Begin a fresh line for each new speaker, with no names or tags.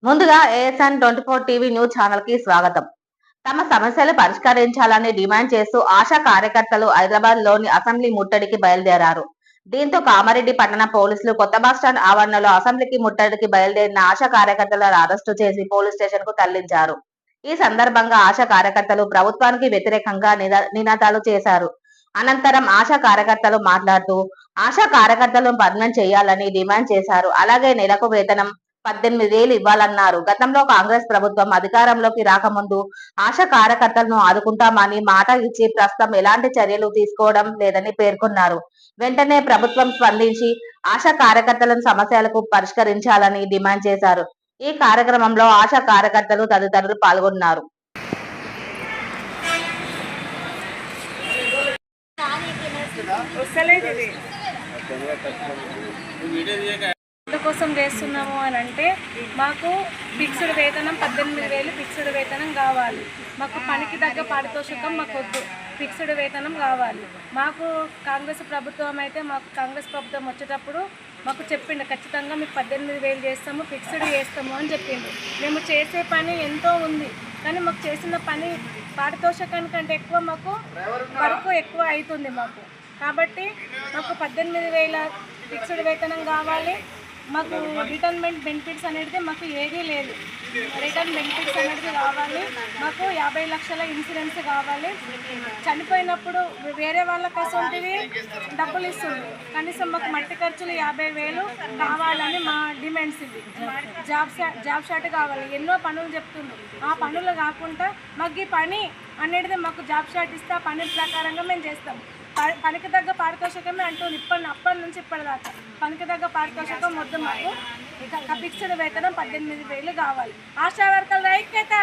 ముందుగా ASN 24 TV news channel కి స్వాగతం. తమ సమస్యలు పరిష్కరించాలని డిమాండ్ చేస్తూ ఆశా కార్యకర్తలు హైదరాబాద్ లోని అసెంబ్లీ ముట్టడికి బయలుదేరారు. దీంతో కామారెడ్డి పట్టణ పోలీసులు కొత్త బస్టాండ్ ఆవరణలో అసెంబ్లీకి ముట్టడికి బయలుదేరిన ఆశా కార్యకర్తలను అరెస్టు చేసి పోలీస్ స్టేషన్ కు తరలించారు. ఈ సందర్భంగా ఆశా కార్యకర్తలు ప్రభుత్వానికి వ్యతిరేకంగా నినాదాలు చేశారు. అనంతరం ఆశా కార్యకర్తలు మాట్లాడుతూ ఆశా కార్యకర్తలను పర్మనెంట్ చేయాలని డిమాండ్ చేశారు. అలాగే నెలకు వేతనం 18,000 ఇవ్వాలన్నారు. గతంలో కాంగ్రెస్ ప్రభుత్వం అధికారంలోకి రాకముందు ఆశా కార్యకర్తలను ఆదుకుంటామని మాట ఇచ్చి ప్రస్తుతం ఎలాంటి చర్యలు తీసుకోవడం లేదని పేర్కొన్నారు. వెంటనే ప్రభుత్వం స్పందించి ఆశా కార్యకర్తల సమస్యలకు పరిష్కరించాలని డిమాండ్ చేశారు. ఈ కార్యక్రమంలో ఆశా కార్యకర్తలు తదితరులు పాల్గొన్నారు.
కోసం చేస్తున్నాము అని అంటే మాకు ఫిక్స్డ్ వేతనం 18,000 ఫిక్స్డ్ వేతనం కావాలి. మాకు పనికి తగ్గ పారితోషికం మాకు వద్దు, ఫిక్స్డ్ వేతనం కావాలి. మాకు కాంగ్రెస్ ప్రభుత్వం అయితే కాంగ్రెస్ ప్రభుత్వం వచ్చేటప్పుడు మాకు చెప్పిండు ఖచ్చితంగా మీకు 18,000 చేస్తాము, ఫిక్స్డ్ చేస్తాము అని చెప్పిండు. మేము చేసే పని ఎంతో ఉంది, కానీ మాకు చేసిన పని పారితోషికానికంటే ఎక్కువ మాకు వర్క్ ఎక్కువ అవుతుంది మాకు. కాబట్టి మాకు 18,000 ఫిక్స్డ్ వేతనం కావాలి. మాకు రిటైర్మెంట్ బెనిఫిట్స్ అనేది మాకు ఏదీ లేదు. రిటర్న్ బెనిఫిట్స్ అనేది కావాలి. మాకు 50 లక్షల ఇన్సూరెన్స్ కావాలి. చనిపోయినప్పుడు వేరే వాళ్ళ కసంటివి డబ్బులు ఇస్తుంది, కనీసం మాకు మట్టి ఖర్చులు 50,000 కావాలని మా డిమాండ్స్. ఇవి జాబ్ షాట్ కావాలి. ఎన్నో పనులు చెప్తుంది, ఆ పనులు కాకుండా మాకు ఈ పని అనేది మాకు జాబ్ షాట్ ఇస్తే ఆ పని ప్రకారంగా మేము చేస్తాం. పనికి తగ్గ పారితోషికమే అంటుంది అప్పటి నుంచి ఇప్పటిదాకా. పనికి తగ్గ పారితోషికం వద్దు మాకు. ఇక ఫిక్స్డ్ వేతనం 18,000 కావాలి. ఆశా వర్కర్ల ఐక్యత,